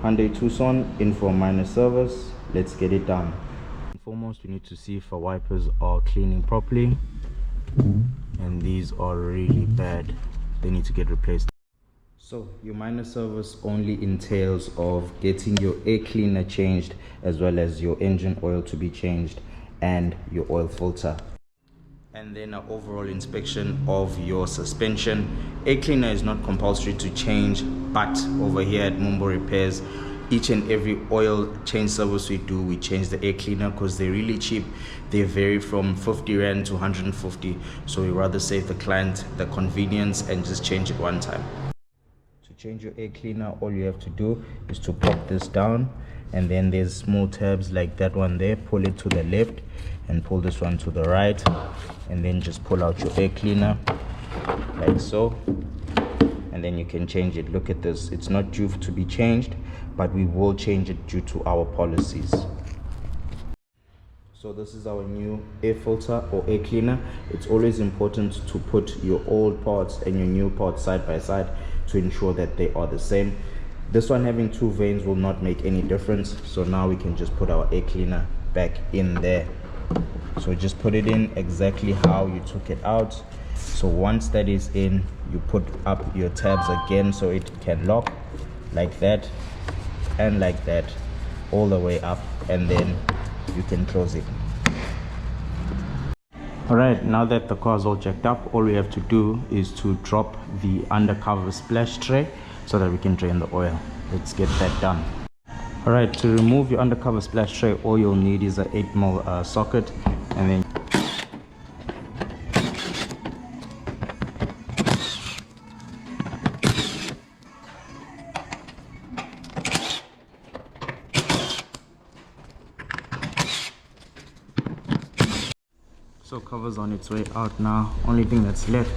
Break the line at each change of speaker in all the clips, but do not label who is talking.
Hyundai Tucson in for a minor service. Let's get it done. Foremost, we need to see if our wipers are cleaning properly, and these are really bad. They need to get replaced. So your minor service only entails of getting your air cleaner changed, as well as your engine oil to be changed and your oil filter, and then an overall inspection of your suspension. Air cleaner is not compulsory to change, but over here at Mumbo Repairs, each and every oil change service we do, we change the air cleaner because they're really cheap. They vary from 50 Rand to 150, so we rather save the client the convenience and just change it one time. To change your air cleaner, all you have to do is to pop this down, and then there's small tabs like that one there. Pull it to the left and pull this one to the right, and then just pull out your air cleaner like so, and then you can change it. Look at this, it's not due to be changed, but we will change it due to our policies. So this is our new air filter or air cleaner. It's always important to put your old parts and your new parts side by side to ensure that they are the same. This one having two vanes will not make any difference, so now we can just put our air cleaner back in there. So just put it in exactly how you took it out. So once that is in, you put up your tabs again so it can lock like that and like that, all the way up, and then you can close it. Alright, now that the car is all jacked up, all we have to do is to drop the undercover splash tray so that we can drain the oil. Let's get that done. Alright, to remove your undercover splash tray, all you'll need is an 8mm socket, and then so cover's on its way out now. Only thing that's left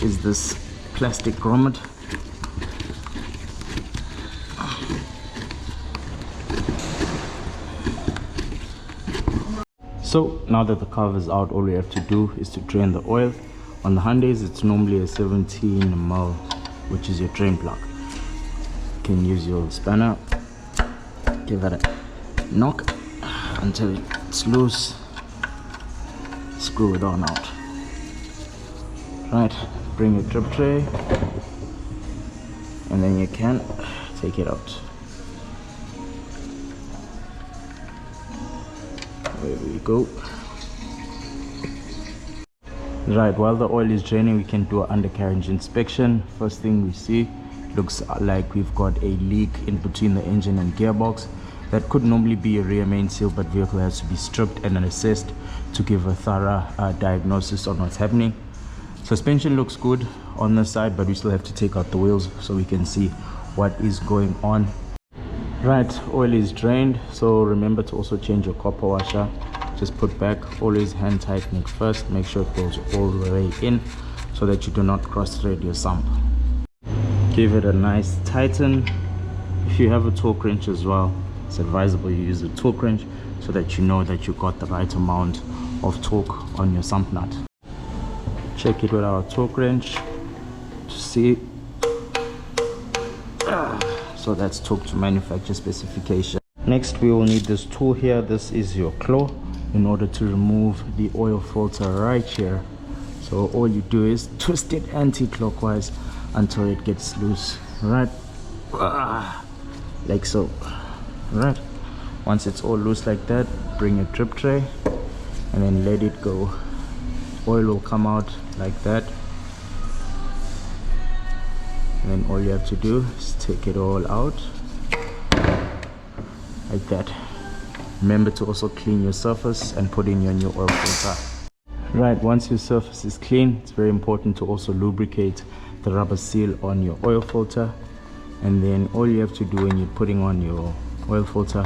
is this plastic grommet. So now that the cover is out, all we have to do is to drain the oil. On the Hyundais, it's normally a 17mm, which is your drain plug. You can use your spanner, give it a knock until it's loose, screw it on out. Right, bring your drip tray, and then you can take it out. There we go. Right, while the oil is draining, we can do an undercarriage inspection. First thing we see, looks like we've got a leak in between the engine and gearbox. That could normally be a rear main seal, but vehicle has to be stripped and assessed to give a thorough diagnosis on what's happening. Suspension looks good on the side, but we still have to take out the wheels so we can see what is going on. Right, oil is drained, so remember to also change your copper washer. Just put back, always hand tighten it first, make sure it goes all the way in so that you do not cross thread your sump. Give it a nice tighten. If you have a torque wrench as well, it's advisable you use a torque wrench so that you know that you got the right amount of torque on your sump nut. Check it with our torque wrench to see. So that's torque to manufacturer specification. Next, we will need this tool here. This is your claw, in order to remove the oil filter right here. So all you do is twist it anti-clockwise until it gets loose, right? Like so. Right, once it's all loose like that, bring a drip tray and then let it go. Oil will come out like that, and then all you have to do is take it all out like that. Remember to also clean your surface and put in your new oil filter. Right, once your surface is clean, it's very important to also lubricate the rubber seal on your oil filter. And then all you have to do when you're putting on your oil filter,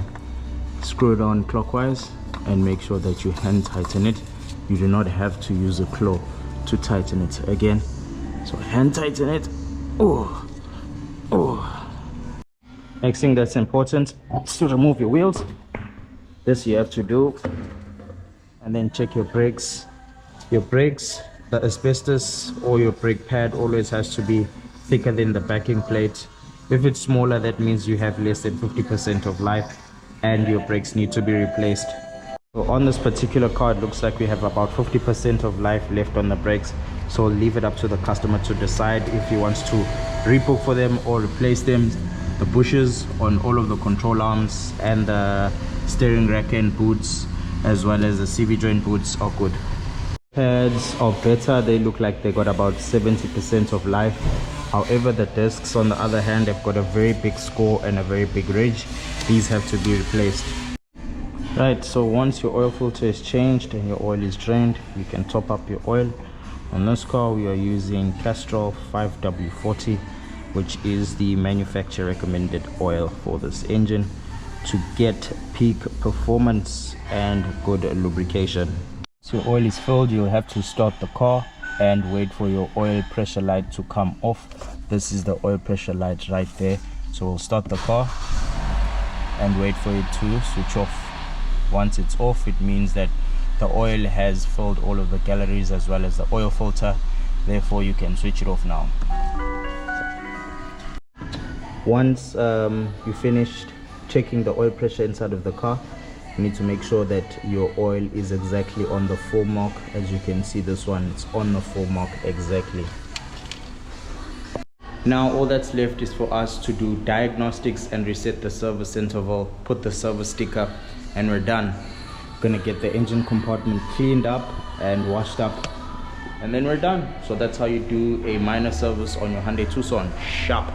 screw it on clockwise and make sure that you hand tighten it. You do not have to use a claw to tighten it again, so hand tighten it. Next thing that's important is to remove your wheels. This you have to do, and then check your brakes. Your brakes, the asbestos or your brake pad always has to be thicker than the backing plate. If it's smaller, that means you have less than 50% of life and your brakes need to be replaced. So on this particular car, it looks like we have about 50% of life left on the brakes. So I'll leave it up to the customer to decide if he wants to rebook for them or replace them. The bushes on all of the control arms and the steering rack and boots, as well as the CV joint boots, are good. Pads are better. They look like they got about 70% of life. However, the discs on the other hand have got a very big score and a very big ridge. These have to be replaced. Right, so once your oil filter is changed and your oil is drained, you can top up your oil. On this car we are using Castrol 5W40, which is the manufacturer recommended oil for this engine to get peak performance and good lubrication. So your oil is filled, you'll have to start the car and wait for your oil pressure light to come off. This is the oil pressure light right there. So we'll start the car and wait for it to switch off. Once it's off, it means that the oil has filled all of the galleries as well as the oil filter. Therefore you can switch it off now. Once you finished checking the oil pressure inside of the car, you need to make sure that your oil is exactly on the 4 mark. As you can see, this one, it's on the 4 mark exactly. Now all that's left is for us to do diagnostics and reset the service interval, put the service sticker, and we're done. Gonna get the engine compartment cleaned up and washed up, and then we're done. So that's how you do a minor service on your Hyundai Tucson. Sharp.